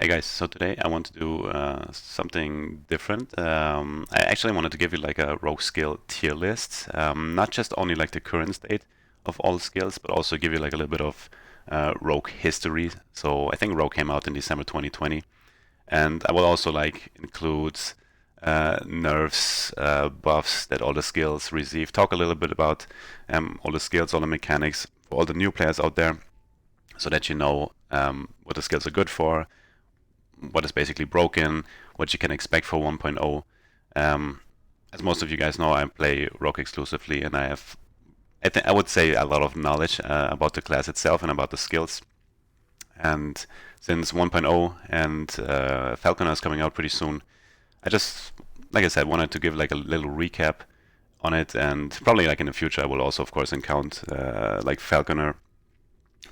Hey guys, so today I want to do something different. I actually wanted to give you like a rogue skill tier list, not just only like the current state of all skills, but also give you like a little bit of rogue history. So I think rogue came out in December 2020, and I will also like include nerfs, buffs that all the skills receive. Talk a little bit about all the skills, all the mechanics for all the new players out there, so that you know what the skills are good for, what is basically broken, what you can expect for 1.0. As most of you guys know, I play Rogue exclusively, and I would say a lot of knowledge about the class itself and about the skills. And since 1.0 and Falconer is coming out pretty soon, I just, like I said, wanted to give like a little recap on it, and probably like in the future I will also, of course, encounter like Falconer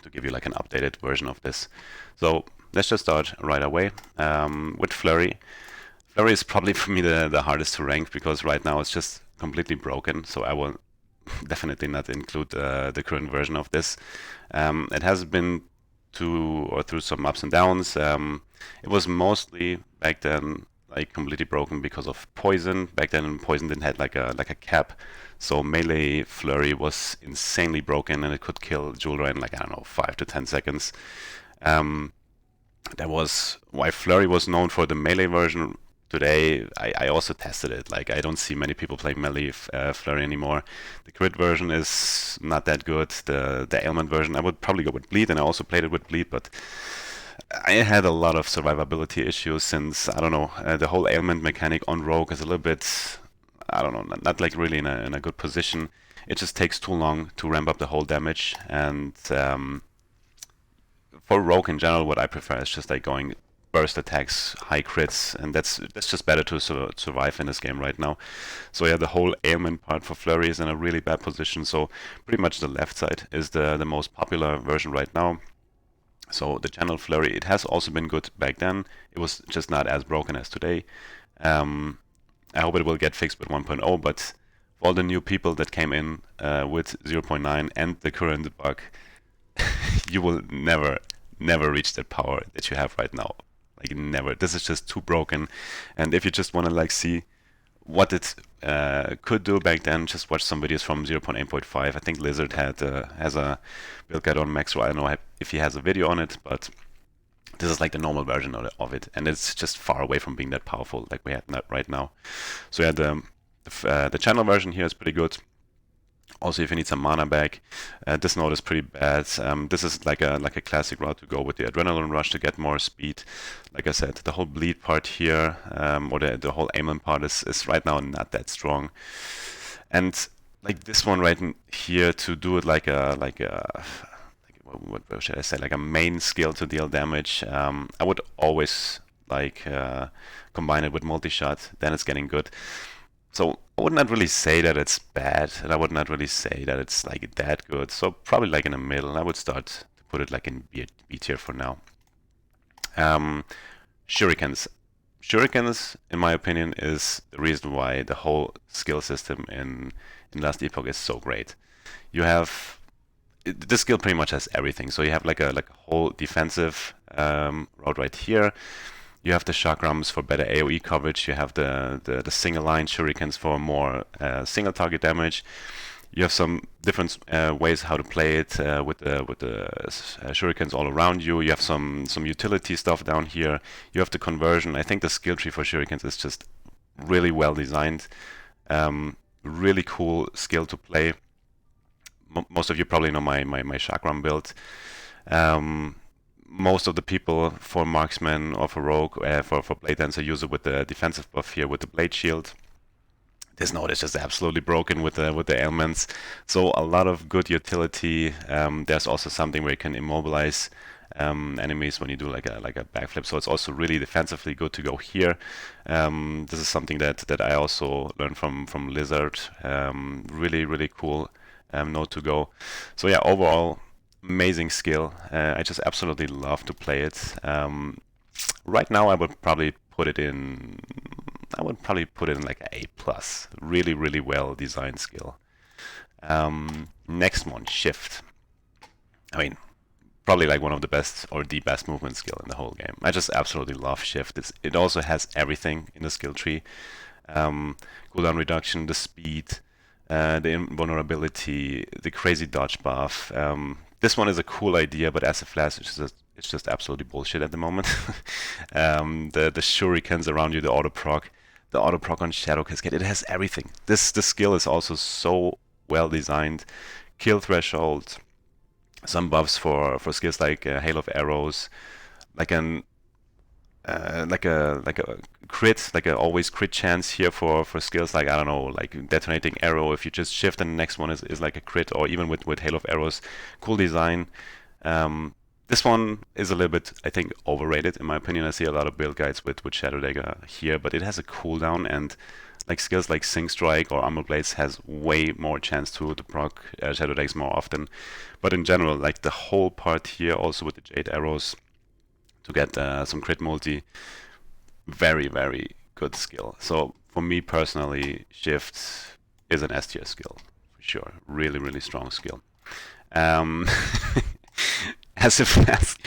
to give you like an updated version of this. So let's just start right away with Flurry. Flurry is probably for me the hardest to rank because right now it's just completely broken. So I will definitely not include the current version of this. It has been through some ups and downs. It was mostly back then like completely broken because of poison. Back then poison didn't have like a cap. So melee Flurry was insanely broken and it could kill Julra in like, I don't know, 5 to 10 seconds. That was why Flurry was known for the melee version. Today, I also tested it. Like, I don't see many people playing melee Flurry anymore. The crit version is not that good. The ailment version, I would probably go with bleed, and I also played it with bleed, but I had a lot of survivability issues since, I don't know, the whole ailment mechanic on Rogue is a little bit, I don't know, not like really in a good position. It just takes too long to ramp up the whole damage, and for Rogue in general, what I prefer is just like going burst attacks, high crits, and that's just better to survive in this game right now. So yeah, the whole ailment part for Flurry is in a really bad position. So pretty much the left side is the most popular version right now. So the channel Flurry, it has also been good back then. It was just not as broken as today. I hope it will get fixed with 1.0, but for all the new people that came in with 0.9 and the current bug, you will never reach that power that you have right now. Like never. This is just too broken. And if you just want to like see what it could do back then, just watch some videos from 0.8.5. I think Lizard has a build guide on Max. I don't know if he has a video on it, but this is like the normal version of it, and it's just far away from being that powerful like we have right now. So yeah, the channel version here is pretty good. Also, if you need some mana back, this node is pretty bad. This is like a classic route to go with the Adrenaline Rush to get more speed. Like I said, the whole bleed part here, or the whole aimment part is right now not that strong. And like this one right here, to do it like what should I say, like a main skill to deal damage, I would always like combine it with Multishot, then it's getting good. So I would not really say that it's bad, and I would not really say that it's like that good. So probably like in the middle. I would start to put it like in B tier for now. Shurikens. Shurikens, in my opinion, is the reason why the whole skill system in Last Epoch is so great. You have this skill pretty much has everything. So you have like a whole defensive route right here. You have the chakrams for better AoE coverage. You have the single line shurikens for more single target damage. You have some different ways how to play it with the shurikens all around you. You have some utility stuff down here. You have the conversion. I think the skill tree for shurikens is just really well designed. Really cool skill to play. Most of you probably know my chakram build. Most of the people for marksman or for rogue, for blade dancer, use it with the defensive buff here with the blade shield. This node is just absolutely broken with the ailments. So a lot of good utility. There's also something where you can immobilize enemies when you do like a backflip. So it's also really defensively good to go here. This is something that I also learned from Lizard. Really cool node to go. So yeah, overall, amazing skill. I just absolutely love to play it. Right now, I would probably put it in. I would probably put it in like an A plus. Really well designed skill. Next one, Shift. I mean, probably like one of the best or the best movement skill in the whole game. I just absolutely love Shift. It also has everything in the skill tree. Cooldown reduction, the speed, the invulnerability, the crazy dodge buff. This one is a cool idea, but as a Flask, it's just absolutely bullshit at the moment. The Shurikens around you, the auto proc on Shadow Cascade, it has everything. This skill is also so well designed. Kill threshold, some buffs for skills like Hail of Arrows, like a crit, like a always crit chance here for skills like, I don't know, like Detonating Arrow. If you just shift and the next one is like a crit, or even with Hail of Arrows. Cool design. This one is a little bit, I think, overrated in my opinion. I see a lot of build guides with Shadow Dagger here, but it has a cooldown, and like skills like Cinder Strike or Umbral Blades has way more chance to proc Shadow Daggers more often. But in general, like the whole part here, also with the Jade Arrows, to get some crit multi, very, very good skill. So for me personally, Shift is an S tier skill for sure. Really, really strong skill. As a Flask,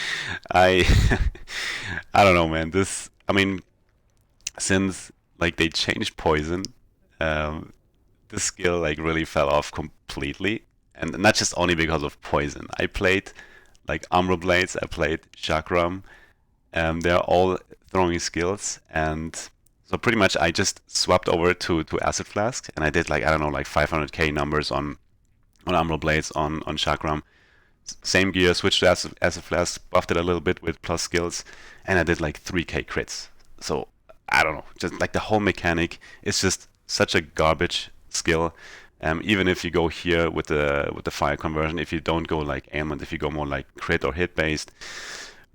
I don't know, man. I mean, since like they changed poison, this skill like really fell off completely, and not just only because of poison. I played like Umbral Blades, I played Chakram. They're all throwing skills, and so pretty much I just swapped over to Acid Flask, and I did like, I don't know, like 500k numbers on Umbral Blades, on Chakram. Same gear, switched to Acid Flask, buffed it a little bit with plus skills, and I did like 3k crits. So I don't know, just like the whole mechanic is just such a garbage skill. Even if you go here with the fire conversion, if you don't go like ailment, if you go more like crit or hit based,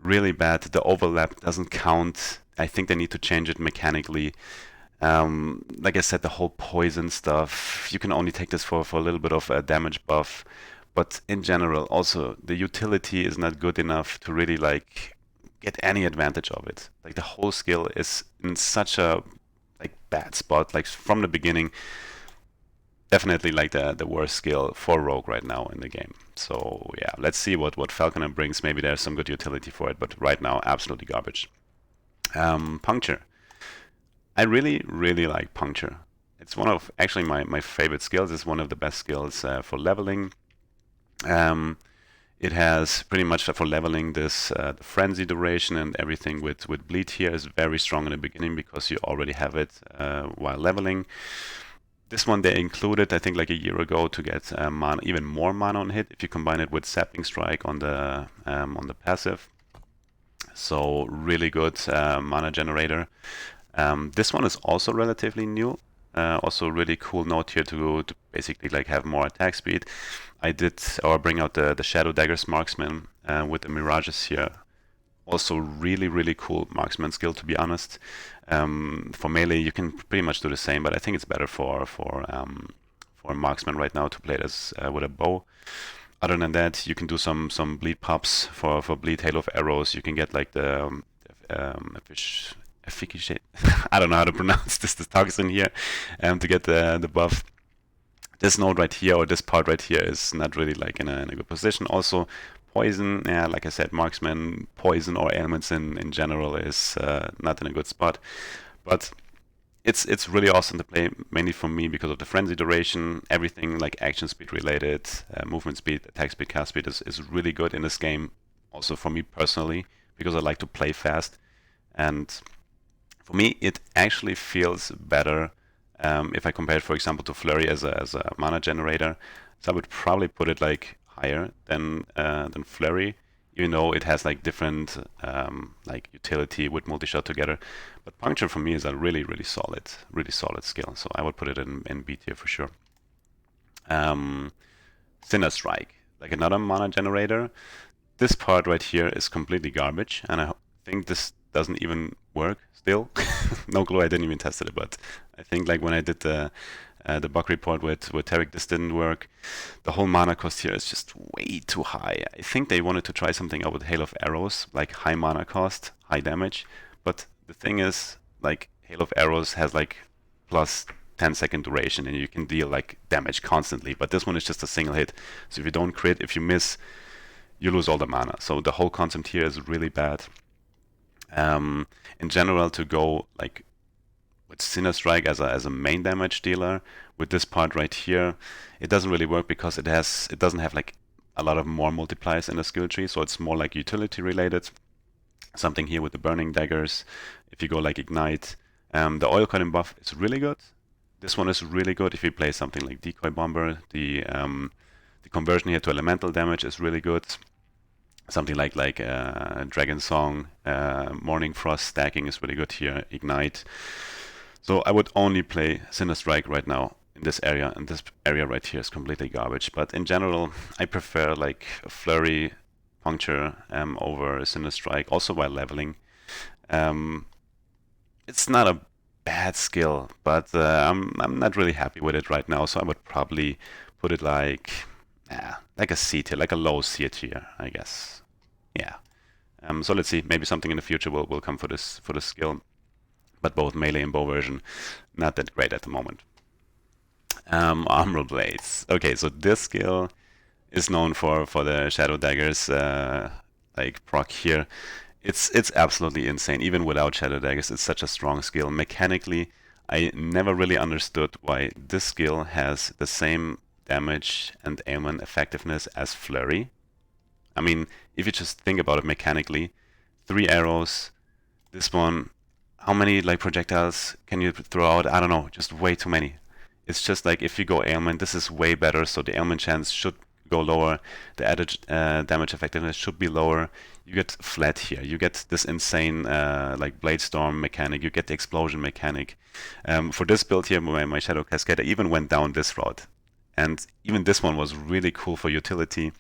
really bad. The overlap doesn't count. I think they need to change it mechanically. Like I said, the whole poison stuff, you can only take this for a little bit of a damage buff. But in general, also, the utility is not good enough to really like get any advantage of it. Like the whole skill is in such a like bad spot, like from the beginning. Definitely like the worst skill for Rogue right now in the game. So yeah, let's see what Falconer brings. Maybe there's some good utility for it, but right now, absolutely garbage. Puncture. I really, really like Puncture. It's one of actually my favorite skills. It's one of the best skills for leveling. It has pretty much for leveling this the frenzy duration and everything with bleed here is very strong in the beginning because you already have it while leveling. This one they included, I think, like a year ago to get mana, even more mana on hit if you combine it with Sapping Strike on the passive. So really good mana generator. This one is also relatively new. Also really cool note here to basically like have more attack speed. I did bring out the Shadow Daggers Marksman with the Mirages here. Also really, really cool marksman skill, to be honest. For melee you can pretty much do the same, but I think it's better for marksman right now to play this with a bow. Other than that, you can do some bleed pops for bleed Hail of Arrows. You can get like the efficacy. I don't know how to pronounce this toxin here to get the buff. This node right here, or this part right here, is not really like in a good position. Also, poison, yeah, like I said, marksman, poison or ailments in general is not in a good spot. But it's really awesome to play, mainly for me because of the frenzy duration. Everything like action speed related, movement speed, attack speed, cast speed is really good in this game. Also for me personally, because I like to play fast. And for me, it actually feels better if I compare it, for example, to Flurry as a mana generator. So I would probably put it like higher than Flurry, even though it has like different like utility with Multishot together. But Puncture for me is a really solid skill. So I would put it in B tier for sure. Cinder Strike, like another mana generator. This part right here is completely garbage, and I think this doesn't even work still. No clue, I didn't even test it, but I think like when I did the bug report with Tarek, this didn't work. The whole mana cost here is just way too high. I think they wanted to try something out with Hail of Arrows, like high mana cost, high damage. But the thing is, like Hail of Arrows has like plus 10-second duration, and you can deal like damage constantly. But this one is just a single hit. So if you don't crit, if you miss, you lose all the mana. So the whole concept here is really bad. In general, to go like with Cinder Strike as a main damage dealer with this part right here, it doesn't really work because it doesn't have like a lot of more multipliers in the skill tree, so it's more like utility related. Something here with the burning daggers. If you go like Ignite, the oil cutting buff is really good. This one is really good if you play something like Decoy Bomber. The conversion here to elemental damage is really good. Something like Dragon Song, Morning Frost stacking is really good here. Ignite. So I would only play Cinder Strike right now in this area, and this area right here is completely garbage. But in general, I prefer like Flurry, Puncture over Cinder Strike, also while leveling. It's not a bad skill, but I'm not really happy with it right now, so I would probably put it like a C tier, like a low C tier, I guess. Yeah. So let's see, maybe something in the future will come for this skill. But both melee and bow version, not that great at the moment. Umbral Blades. Okay, so this skill is known for the Shadow Daggers, like proc here. It's absolutely insane. Even without Shadow Daggers, it's such a strong skill. Mechanically, I never really understood why this skill has the same damage and ailment effectiveness as Flurry. I mean, if you just think about it mechanically, 3 arrows, this one, how many like projectiles can you throw out? I don't know, just way too many. It's just like if you go ailment, this is way better, so the ailment chance should go lower, the added damage effectiveness should be lower. You get flat here, you get this insane like Blade Storm mechanic, you get the explosion mechanic. For this build here, my Shadow Cascade, I even went down this route. And even this one was really cool for utility.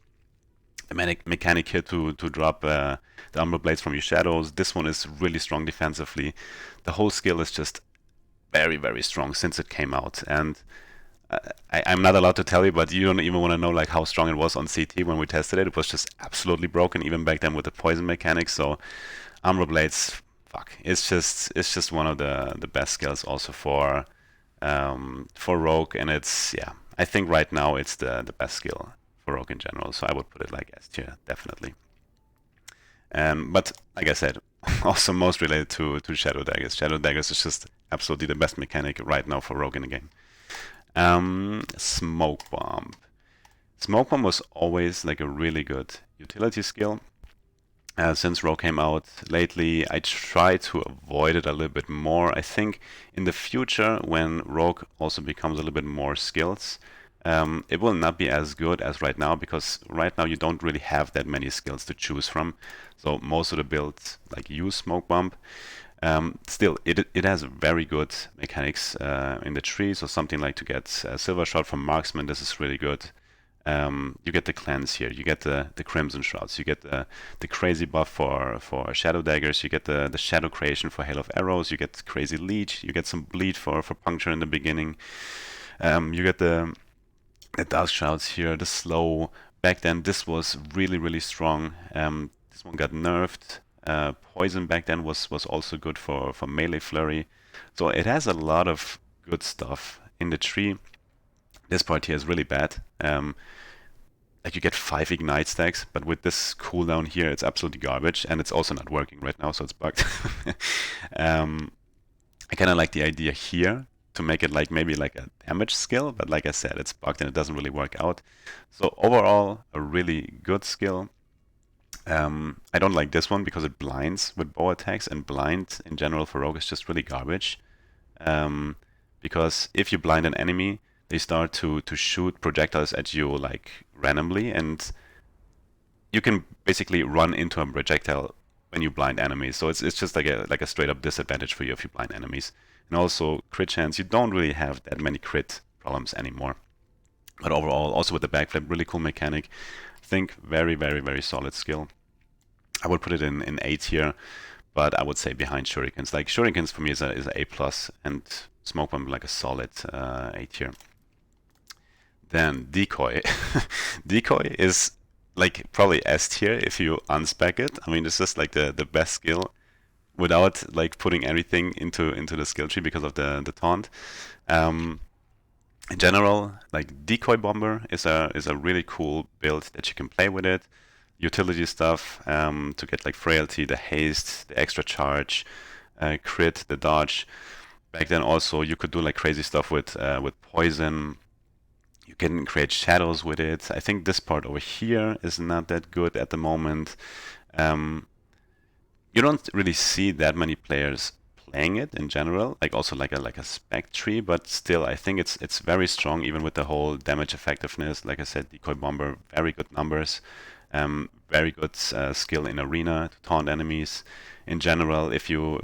The mechanic here to drop the Umbral Blades from your shadows. This one is really strong defensively. The whole skill is just very, very strong since it came out. And I'm not allowed to tell you, but you don't even want to know like how strong it was on CT when we tested it. It was just absolutely broken, even back then with the poison mechanics. So Umbral Blades, fuck, it's just one of the best skills also for Rogue, and it's I think right now it's the best skill for Rogue in general, so I would put it like S tier, definitely. But like I said, also most related to Shadow Daggers. Shadow Daggers is just absolutely the best mechanic right now for Rogue in the game. Smoke Bomb. Smoke Bomb was always like a really good utility skill. Since Rogue came out lately, I try to avoid it a little bit more. I think in the future, when Rogue also becomes a little bit more skills, it will not be as good as right now, because right now you don't really have that many skills to choose from. So most of the builds like use Smoke Bomb. Still, it has very good mechanics in the tree. So something like to get Silver Shot from Marksman, this is really good. You get the cleanse here, you get the Crimson Shrouds, you get the crazy buff for Shadow Daggers, you get the Shadow Creation for Hail of Arrows, you get Crazy Leech, you get some Bleed for Puncture in the beginning. You get the Dark Shrouds here, the slow. Back then this was really, really strong. This one got nerfed. Poison back then was also good for melee Flurry. So it has a lot of good stuff in the tree. This part here is really bad. Like you get 5 Ignite stacks, but with this cooldown here, it's absolutely garbage, and it's also not working right now, so it's bugged. I kind of like the idea here to make it like maybe like a damage skill, but like I said, it's bugged and it doesn't really work out. So overall, a really good skill. I don't like this one because it blinds with bow attacks, and blind in general for Rogue is just really garbage. Because if you blind an enemy, they start to shoot projectiles at you like randomly, and you can basically run into a projectile when you blind enemies. So it's just like a straight up disadvantage for you if you blind enemies. And also crit chance, you don't really have that many crit problems anymore. But overall, also with the backflip, really cool mechanic. I think very, very, very solid skill. I would put it in A tier, but I would say behind Shurikens. Like Shurikens for me is a A+, and Smoke Bomb like a solid A tier. Then Decoy. Decoy is like probably S tier if you unspec it. I mean, it's just like the best skill without like putting everything into the skill tree because of the taunt. In general, like Decoy Bomber is a really cool build that you can play with it. utility stuff to get like frailty, the haste, the extra charge, crit, the dodge. Back then also you could do like crazy stuff with poison. You can create shadows with it. I think this part over here is not that good at the moment. You don't really see that many players playing it in general, like also like a spec tree, but still I think it's very strong even with the whole damage effectiveness. Like I said, Decoy Bomber, very good numbers, very good skill in arena to taunt enemies. In general, if you're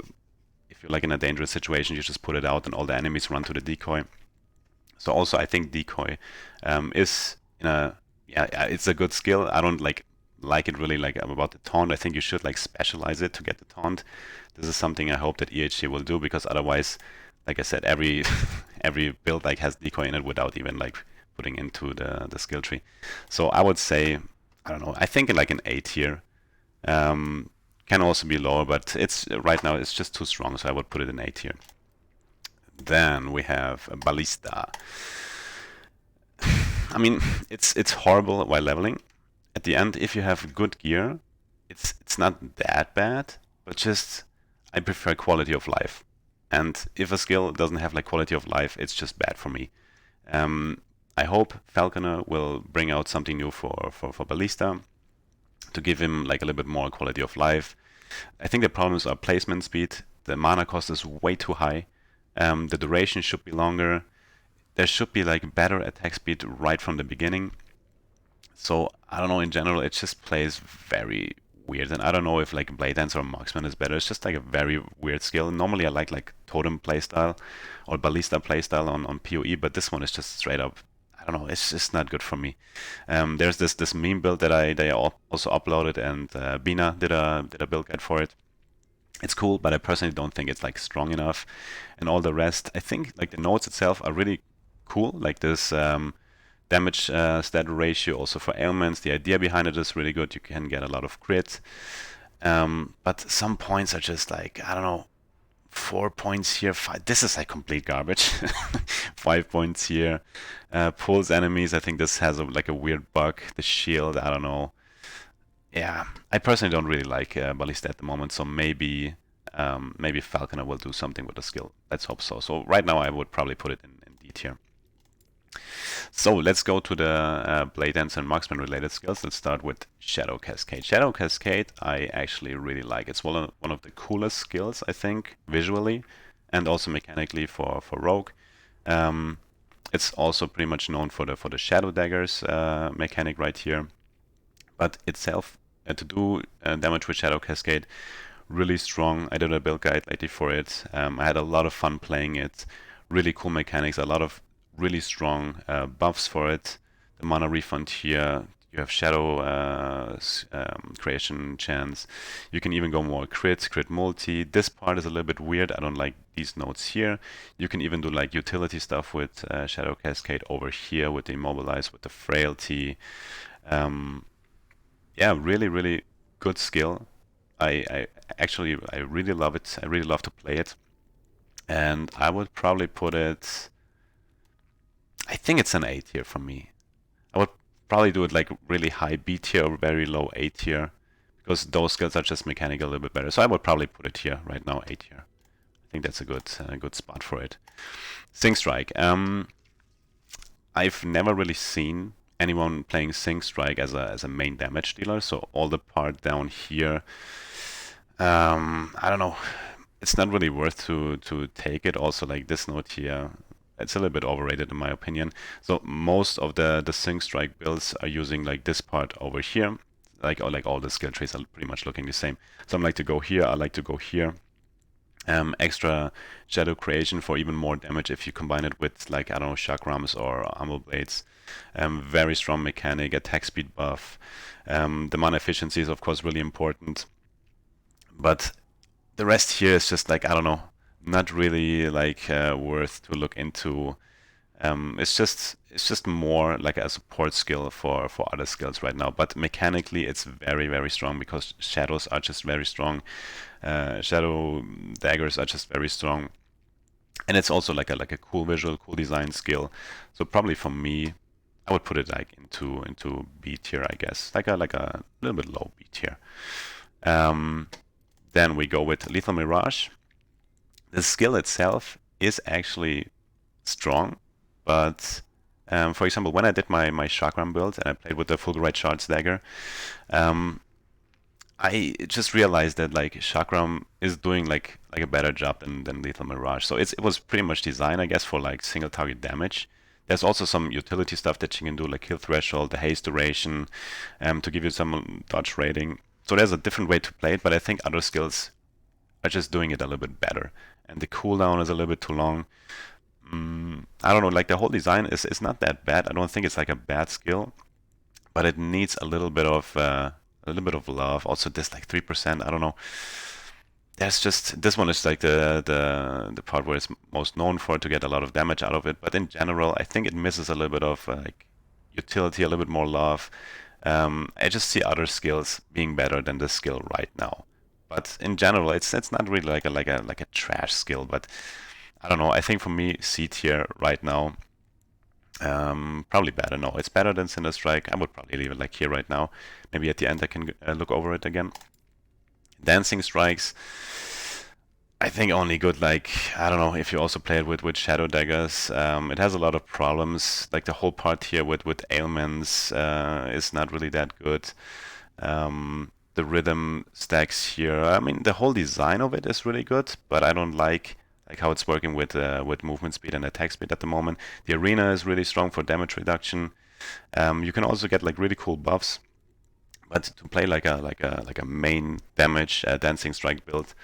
like in a dangerous situation, you just put it out and all the enemies run to the decoy. So also I think Decoy is in a it's a good skill. I don't like it really like about the taunt. I think you should like specialize it to get the taunt. This is something I hope that EHC will do, because otherwise, like I said, every every build like has Decoy in it without even like putting into the skill tree. So I would say, I don't know, I think like an A tier. Can also be lower, but it's right now it's just too strong, so I would put it in A tier. Then we have Ballista. I mean, it's horrible while leveling. At the end, if you have good gear, it's not that bad, but just I prefer quality of life. And if a skill doesn't have like quality of life, it's just bad for me. I hope Falconer will bring out something new for Ballista to give him like a little bit more quality of life. I think the problems are placement speed. The mana cost is way too high. The duration should be longer. There should be like better attack speed right from the beginning. So I don't know, in general it just plays very weird, and I don't know if like Blade Dancer or Marksman is better. It's just like a very weird skill. Normally I like Totem playstyle or Ballista playstyle on PoE, but this one is just straight up, I don't know, it's just not good for me. There's this meme build that I also uploaded, and Bina did a build guide for it. It's cool, but I personally don't think it's like strong enough. And all the rest, I think like the nodes itself are really cool, like this damage stat ratio also for ailments. The idea behind it is really good. You can get a lot of crit, but some points are just like, I don't know, 4 points here, 5. This is like complete garbage. 5 points here, pulls enemies. I think this has like a weird bug. The shield, I don't know. Yeah, I personally don't really like Ballista at the moment, so maybe Falconer will do something with the skill. Let's hope so. So right now I would probably put it in D tier. So let's go to the Blade Dancer and Marksman related skills. Let's start with Shadow Cascade. Shadow Cascade I actually really like. It's one of the coolest skills, I think, visually and also mechanically for Rogue. It's also pretty much known for the Shadow Daggers mechanic right here. But itself, to do damage with Shadow Cascade, really strong. I did a build guide lately for it. I had a lot of fun playing it. Really cool mechanics, a lot of really strong buffs for it. The mana refund here, you have shadow creation chance. You can even go more crit multi. This part is a little bit weird. I don't like these nodes here. You can even do like utility stuff with Shadow Cascade over here with the immobilize, with the frailty. Yeah, really good skill. I actually really love it. I really love to play it, and I would probably put it, I think it's an A tier for me. I would probably do it like really high B tier or very low A tier, because those skills are just mechanically a little bit better. So I would probably put it here right now, A tier. I think that's a good spot for it. Sync Strike. I've never really seen anyone playing Sync Strike as a main damage dealer. So all the part down here, I don't know. It's not really worth to take it. Also, like this node here, it's a little bit overrated in my opinion. So most of the Sync Strike builds are using like this part over here. Like all the skill trees are pretty much looking the same. So I like to go here. I like to go here. Extra shadow creation for even more damage if you combine it with like, I don't know, chakrams or Umbral Blades. Very strong mechanic, attack speed buff. The mana efficiency is of course really important, but the rest here is just like, I don't know, not really like worth to look into. It's just more like a support skill for other skills right now. But mechanically, it's very strong because shadows are just very strong. Shadow daggers are just very strong, and it's also like a cool visual, cool design skill. So probably for me, I would put it like into B tier, I guess, like a little bit low B tier. Then we go with Lethal Mirage. The skill itself is actually strong, but for example, when I did my chakram build and I played with the Fulgurite Shards dagger, I just realized that like chakram is doing like a better job than Lethal Mirage. So it was pretty much designed, I guess, for like single target damage. There's also some utility stuff that you can do, like kill threshold, the haste duration, to give you some dodge rating. So there's a different way to play it, but I think other skills are just doing it a little bit better. And the cooldown is a little bit too long. I don't know, like the whole design is not that bad. I don't think it's like a bad skill, but it needs a little bit of love. Also, this like 3%. I don't know. There's just this one is like the part where it's most known for to get a lot of damage out of it. But in general, I think it misses a little bit of like utility, a little bit more love. I just see other skills being better than this skill right now. But in general, it's not really like a trash skill. But I don't know. I think for me, C tier right now. Probably better. No, it's better than Cinder Strike. I would probably leave it like here right now. Maybe at the end I can look over it again. Dancing Strikes, I think only good, like, I don't know, if you also play it with Shadow Daggers. It has a lot of problems, like the whole part here with ailments is not really that good. The rhythm stacks here, I mean, the whole design of it is really good, but I don't like how it's working with movement speed and attack speed at the moment. The arena is really strong for damage reduction. You can also get like really cool buffs. But to play like a main damage Dancing Strike build,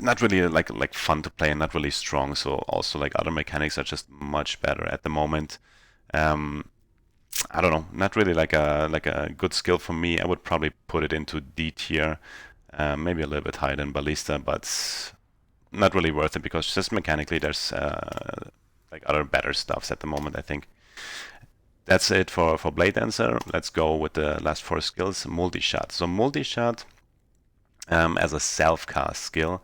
not really like fun to play and not really strong. So also like other mechanics are just much better at the moment. I don't know, not really like a good skill for me. I would probably put it into D tier, maybe a little bit higher than Ballista, but not really worth it because just mechanically there's like other better stuffs at the moment, I think. That's it for Blade Dancer. Let's go with the last 4 skills. Multishot. So Multishot, as a self-cast skill,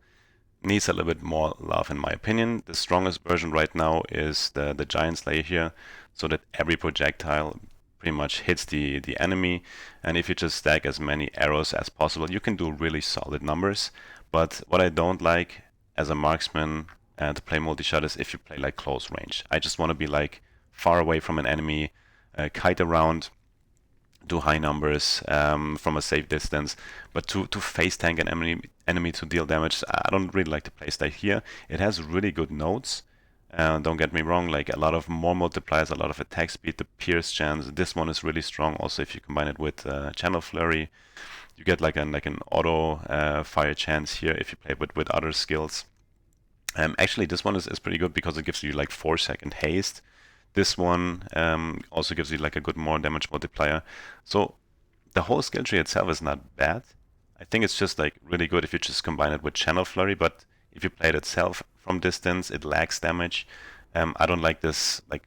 needs a little bit more love in my opinion. The strongest version right now is the Giant Slayer here, so that every projectile pretty much hits the enemy, and if you just stack as many arrows as possible, you can do really solid numbers. But what I don't like as a marksman to play Multishot is if you play like close range. I just want to be like far away from an enemy, kite around, do high numbers from a safe distance, but to face tank an enemy to deal damage, I don't really like to play style here. It has really good nodes, don't get me wrong, like a lot of more multipliers, a lot of attack speed, the pierce chance. This one is really strong. Also, if you combine it with Channel Flurry, you get like an auto fire chance here if you play with other skills. Actually, this one is pretty good because it gives you like 4-second haste. This one also gives you like a good more damage multiplier. So the whole skill tree itself is not bad. I think it's just like really good if you just combine it with Channel Flurry, but if you play it itself from distance, it lacks damage. I don't like this, like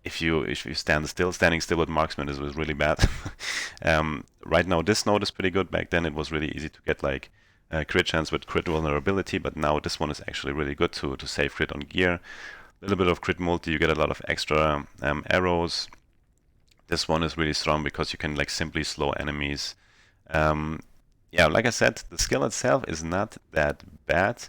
if you standing still with marksman is really bad. Right now this node is pretty good. Back then it was really easy to get like crit chance with crit vulnerability, but now this one is actually really good to save crit on gear. A little bit of crit multi, you get a lot of extra arrows. This one is really strong because you can like simply slow enemies. Yeah, like I said, the skill itself is not that bad,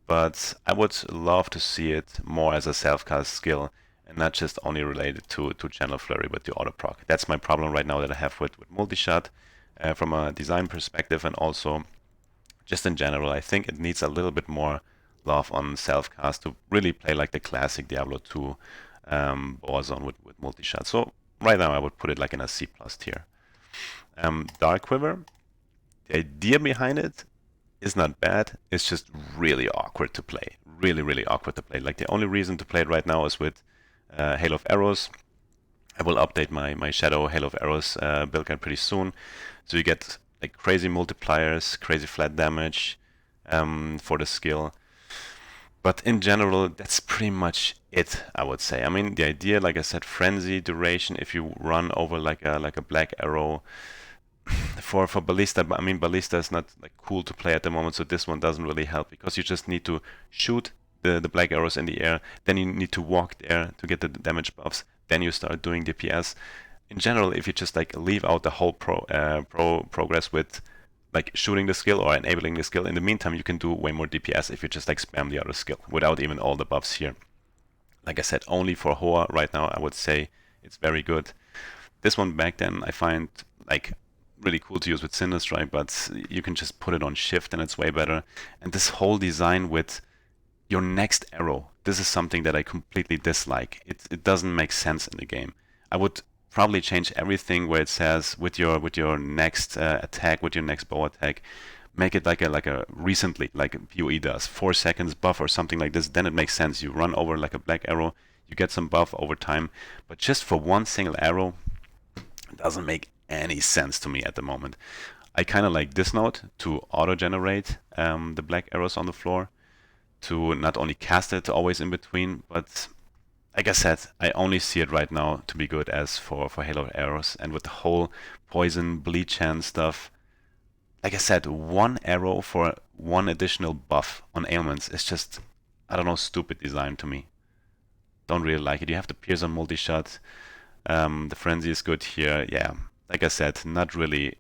but I would love to see it more as a self-cast skill and not just only related to Channel Flurry with the auto proc. That's my problem right now that I have with Multishot from a design perspective, and also just in general. I think it needs a little bit more love on self-cast to really play like the classic Diablo 2 boar zone with Multishot. So right now I would put it like in a C+ tier. Dark Quiver, the idea behind it is not bad. It's just really awkward to play. Really awkward to play. Like the only reason to play it right now is with Hail of Arrows. I will update my Shadow Hail of Arrows build guide pretty soon. So you get like crazy multipliers, crazy flat damage for the skill. But in general, that's pretty much it, I would say. I mean, the idea, like I said, frenzy duration. If you run over like a black arrow for Ballista, but I mean, Ballista is not like cool to play at the moment, so this one doesn't really help because you just need to shoot the black arrows in the air. Then you need to walk there to get the damage buffs. then you start doing DPS. In general, if you just like leave out the whole progress with like shooting the skill or enabling the skill, in the meantime you can do way more DPS if you just like spam the other skill without even all the buffs here. Like I said, only for Hoa right now I would say it's very good. This one back then I find like really cool to use with Cinder Strike, but you can just put it on shift and it's way better. And this whole design with your next arrow, this is something that I completely dislike. It doesn't make sense in the game. I would probably change everything where it says with your next attack, with your next bow attack, make it like a recently, like PoE does, 4 seconds buff or something like this. Then it makes sense. You run over like a black arrow, you get some buff over time. But just for one single arrow, it doesn't make any sense to me at the moment. I kind of like this node to auto-generate the black arrows on the floor, to not only cast it always in between, but like I said, I only see it right now to be good as for Halo arrows, and with the whole poison, bleach hand stuff. Like I said, one arrow for one additional buff on ailments is just, I don't know, stupid design to me. Don't really like it. You have the pierce on Multishot. The frenzy is good here. Yeah, like I said, not really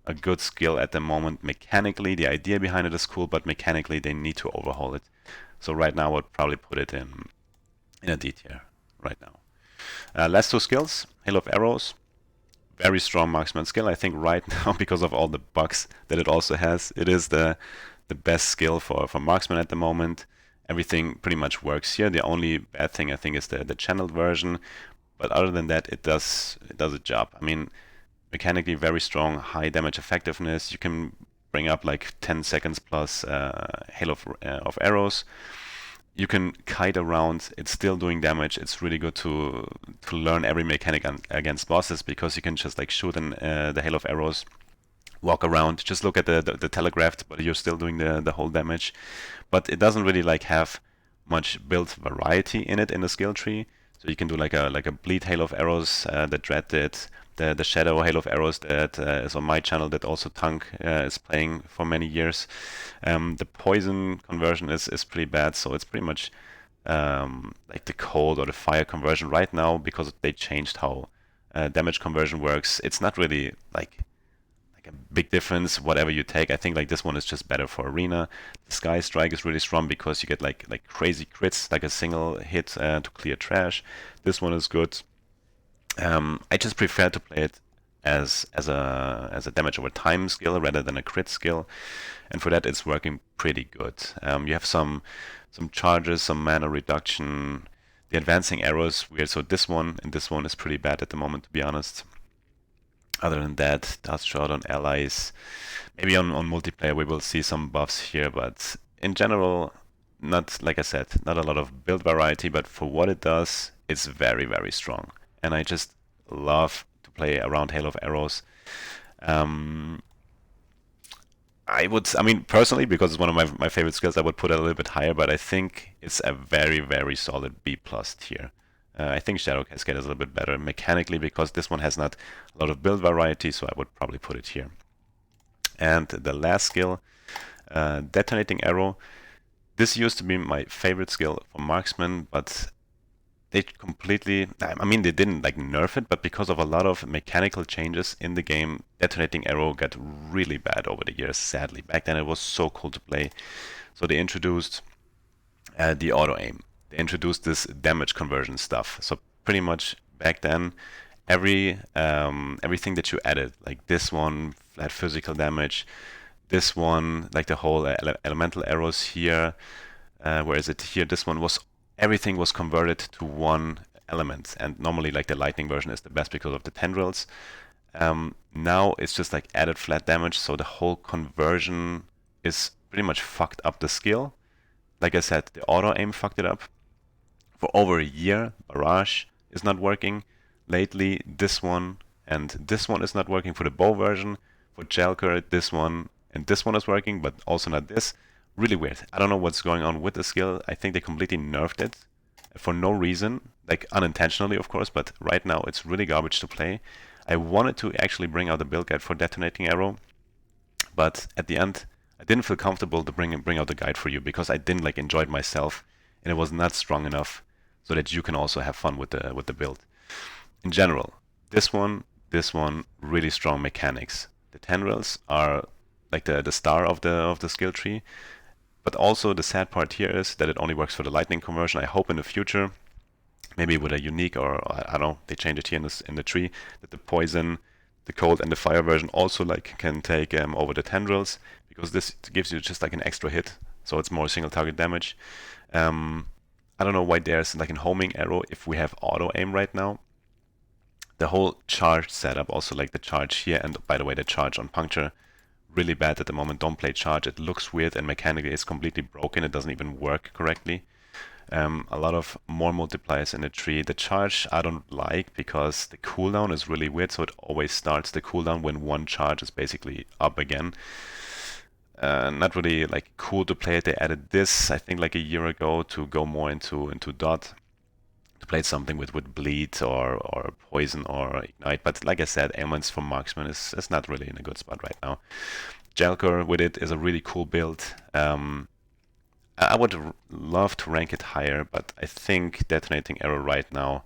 a good skill at the moment. Mechanically, the idea behind it is cool, but mechanically they need to overhaul it. So right now I would probably put it in a D tier right now. Last two skills, Hail of Arrows. Very strong marksman skill. I think right now, because of all the bugs that it also has, it is the best skill for marksman at the moment. Everything pretty much works here. The only bad thing I think is the channeled version, but other than that, it does a job. I mean, mechanically very strong, high damage effectiveness. You can bring up like 10 seconds plus hail of arrows. You can kite around, it's still doing damage. It's really good to learn every mechanic against bosses, because you can just like shoot the hail of arrows, walk around, just look at the telegraphed, but you're still doing the whole damage. But it doesn't really like have much build variety in it in the skill tree. So you can do like a bleed hail of arrows that Dread did, the shadow hail of arrows that is on my channel, that also Tank is playing for many years. The poison conversion is pretty bad, so it's pretty much like the cold or the fire conversion right now, because they changed how damage conversion works. It's not really like a big difference whatever you take. I think like this one is just better for arena. The Sky Strike is really strong because you get like crazy crits, like a single hit to clear trash. This one is good. I just prefer to play it as a damage over time skill rather than a crit skill, and for that it's working pretty good. You have some charges, some mana reduction. The advancing arrows weird, so this one and this one is pretty bad at the moment, to be honest. Other than that, Dust Shot on allies. Maybe on multiplayer we will see some buffs here, but in general, not, like I said, not a lot of build variety, but for what it does, it's very, very strong. And I just love to play around Hail of Arrows. I mean, personally, because it's one of my favorite skills, I would put it a little bit higher, but I think it's a very, very solid B+ tier. I think Shadow Cascade is a little bit better mechanically, because this one has not a lot of build variety, so I would probably put it here. And the last skill, Detonating Arrow. This used to be my favorite skill for marksman, but they completely, I mean, they didn't like nerf it, but because of a lot of mechanical changes in the game, Detonating Arrow got really bad over the years, sadly. Back then it was so cool to play. So they introduced the auto aim. They introduced this damage conversion stuff. So pretty much back then, everything that you added, like this one, flat physical damage, this one, like the whole elemental arrows here, where is it here? This one was, everything was converted to one element, and normally like the lightning version is the best because of the tendrils. Now it's just like added flat damage, so the whole conversion is pretty much fucked up the skill. Like I said, the auto aim fucked it up. For over a year, Mirage is not working. Lately, this one and this one is not working for the bow version. For Jalker, this one and this one is working, but also not this. Really weird. I don't know what's going on with the skill. I think they completely nerfed it for no reason, like unintentionally, of course, but right now it's really garbage to play. I wanted to actually bring out a build guide for Detonating Arrow, but at the end, I didn't feel comfortable to bring out the guide for you, because I didn't like enjoy it myself, and it was not strong enough so that you can also have fun with the build. In general, this one, really strong mechanics. The tendrils are like the star of the skill tree. But also the sad part here is that it only works for the lightning conversion. I hope in the future, maybe with a unique, or I don't know, they change it here in the tree, that the poison, the cold, and the fire version also like can take over the tendrils, because this gives you just like an extra hit, so it's more single target damage. I don't know why there's like an homing arrow if we have auto aim right now. The whole charge setup, also like the charge here, and by the way, the charge on Puncture, really bad at the moment. Don't play charge. It looks weird and mechanically it's completely broken. It doesn't even work correctly. A lot of more multipliers in the tree. The charge I don't like because the cooldown is really weird, so it always starts the cooldown when one charge is basically up again. Not really like cool to play it. They added this, I think, like a year ago to go more into dot, to play something with bleed or poison or ignite. But like I said, ailments for marksman is not really in a good spot right now. Jelker with it is a really cool build. I would love to rank it higher, but I think Detonating Arrow right now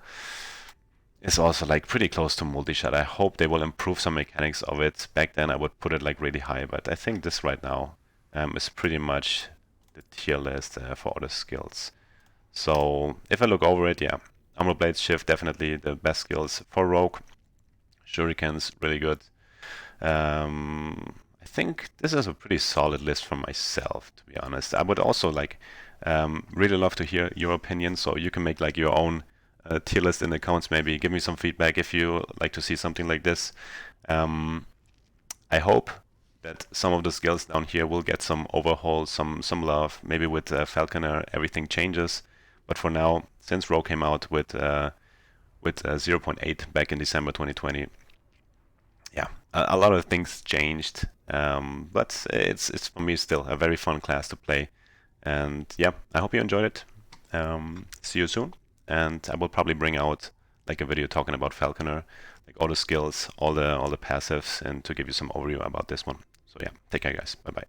is also like pretty close to Multishot. I hope they will improve some mechanics of it. Back then I would put it like really high, but I think this right now is pretty much the tier list for all the skills. So if I look over it, yeah, Umbral Blades Shift, definitely the best skills for Rogue. Shurikens, really good. I think this is a pretty solid list for myself, to be honest. I would also like really love to hear your opinion, so you can make like your own tier list in the comments. Maybe give me some feedback if you like to see something like this. I hope that some of the skills down here will get some overhaul, some love. Maybe with Falconer everything changes, but for now, since Rogue came out with 0.8 back in December 2020, yeah, a lot of things changed, but it's for me still a very fun class to play. And yeah, I hope you enjoyed it. See you soon, and I will probably bring out like a video talking about Falconer, like all the skills, all the passives, and to give you some overview about this one. So yeah, take care guys, bye bye.